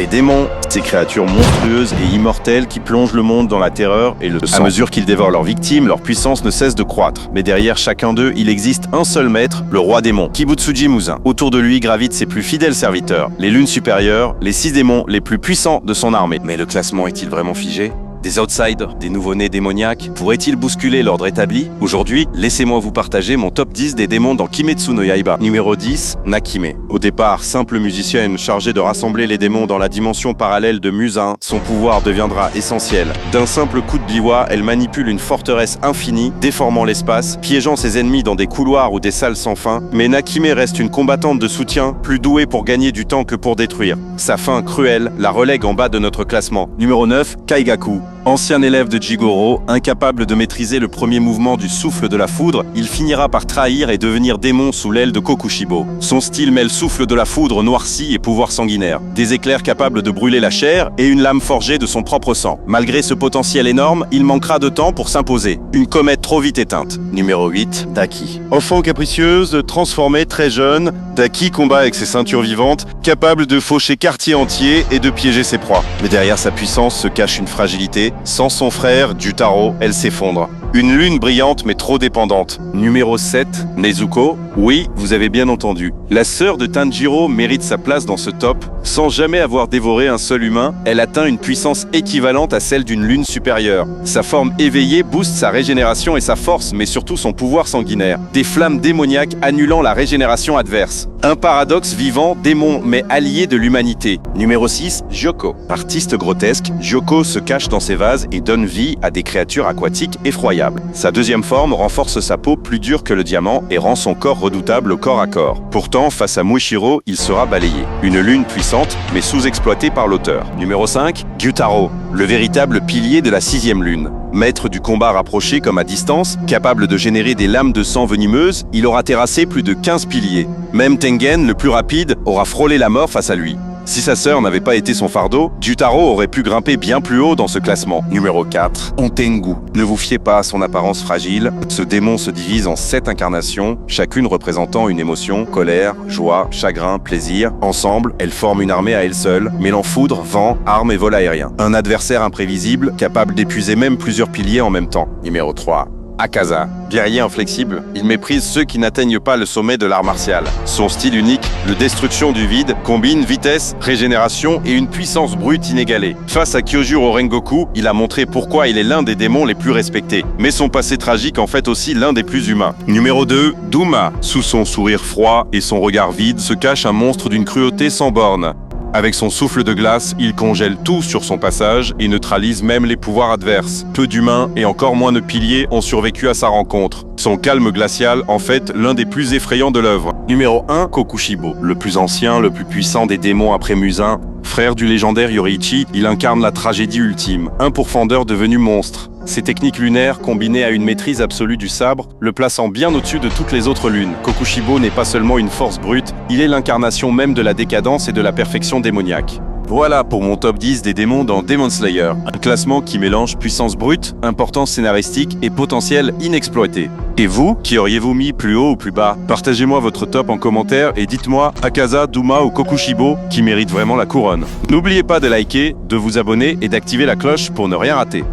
Les démons, ces créatures monstrueuses et immortelles qui plongent le monde dans la terreur et le sang. À mesure qu'ils dévorent leurs victimes, leur puissance ne cesse de croître. Mais derrière chacun d'eux, il existe un seul maître, le roi démon, Kibutsuji Muzan. Autour de lui gravitent ses plus fidèles serviteurs, les lunes supérieures, les 6 démons les plus puissants de son armée. Mais le classement est-il vraiment figé ? Des outsiders, des nouveau-nés démoniaques, pourraient-ils bousculer l'ordre établi? Aujourd'hui, laissez-moi vous partager mon top 10 des démons dans Kimetsu no Yaiba. Numéro 10, Nakime. Au départ, simple musicienne chargée de rassembler les démons dans la dimension parallèle de Muzan, son pouvoir deviendra essentiel. D'un simple coup de biwa, elle manipule une forteresse infinie, déformant l'espace, piégeant ses ennemis dans des couloirs ou des salles sans fin. Mais Nakime reste une combattante de soutien, plus douée pour gagner du temps que pour détruire. Sa fin cruelle la relègue en bas de notre classement. Numéro 9, Kaigaku. Ancien élève de Jigoro, incapable de maîtriser le premier mouvement du souffle de la foudre, il finira par trahir et devenir démon sous l'aile de Kokushibo. Son style mêle souffle de la foudre noirci et pouvoir sanguinaire, des éclairs capables de brûler la chair et une lame forgée de son propre sang. Malgré ce potentiel énorme, il manquera de temps pour s'imposer. Une comète trop vite éteinte. Numéro 8, Daki. Enfant capricieuse, transformée très jeune, Daki combat avec ses ceintures vivantes, capable de faucher quartier entier et de piéger ses proies. Mais derrière sa puissance se cache une fragilité. Sans son frère, Jutaro, elle s'effondre. Une lune brillante mais trop dépendante. Numéro 7, Nezuko. Oui, vous avez bien entendu. La sœur de Tanjiro mérite sa place dans ce top. Sans jamais avoir dévoré un seul humain, elle atteint une puissance équivalente à celle d'une lune supérieure. Sa forme éveillée booste sa régénération et sa force, mais surtout son pouvoir sanguinaire. Des flammes démoniaques annulant la régénération adverse. Un paradoxe vivant, démon mais allié de l'humanité. Numéro 6, Gyoko. Artiste grotesque, Gyoko se cache dans ses vases et donne vie à des créatures aquatiques effroyables. Sa deuxième forme renforce sa peau plus dure que le diamant et rend son corps redoutable au corps à corps. Pourtant, face à Mushiro, il sera balayé. Une lune puissante, mais sous-exploitée par l'auteur. Numéro 5, Gyutaro, le véritable pilier de la 6e lune. Maître du combat rapproché comme à distance, capable de générer des lames de sang venimeuses, il aura terrassé plus de 15 piliers. Même Tengen, le plus rapide, aura frôlé la mort face à lui. Si sa sœur n'avait pas été son fardeau, Jutaro aurait pu grimper bien plus haut dans ce classement. Numéro 4, Ontengu. Ne vous fiez pas à son apparence fragile. Ce démon se divise en 7 incarnations, chacune représentant une émotion, colère, joie, chagrin, plaisir. Ensemble, elles forment une armée à elles seules, mêlant foudre, vent, armes et vol aérien. Un adversaire imprévisible, capable d'épuiser même plusieurs piliers en même temps. Numéro 3. Akaza. Guerrier inflexible, il méprise ceux qui n'atteignent pas le sommet de l'art martial. Son style unique, le destruction du vide, combine vitesse, régénération et une puissance brute inégalée. Face à Kyojuro Rengoku, il a montré pourquoi il est l'un des démons les plus respectés. Mais son passé tragique en fait aussi l'un des plus humains. Numéro 2, Duma. Sous son sourire froid et son regard vide se cache un monstre d'une cruauté sans borne. Avec son souffle de glace, il congèle tout sur son passage et neutralise même les pouvoirs adverses. Peu d'humains et encore moins de piliers ont survécu à sa rencontre. Son calme glacial, en fait, l'un des plus effrayants de l'œuvre. Numéro 1, Kokushibo. Le plus ancien, le plus puissant des démons après Muzan. Frère du légendaire Yoriichi, il incarne la tragédie ultime. Un pourfendeur devenu monstre. Ses techniques lunaires, combinées à une maîtrise absolue du sabre, le plaçant bien au-dessus de toutes les autres lunes. Kokushibo n'est pas seulement une force brute, il est l'incarnation même de la décadence et de la perfection démoniaque. Voilà pour mon top 10 des démons dans Demon Slayer. Un classement qui mélange puissance brute, importance scénaristique et potentiel inexploité. Et vous, qui auriez-vous mis plus haut ou plus bas? Partagez-moi votre top en commentaire et dites-moi Akaza, Duma ou Kokushibo qui méritent vraiment la couronne. N'oubliez pas de liker, de vous abonner et d'activer la cloche pour ne rien rater.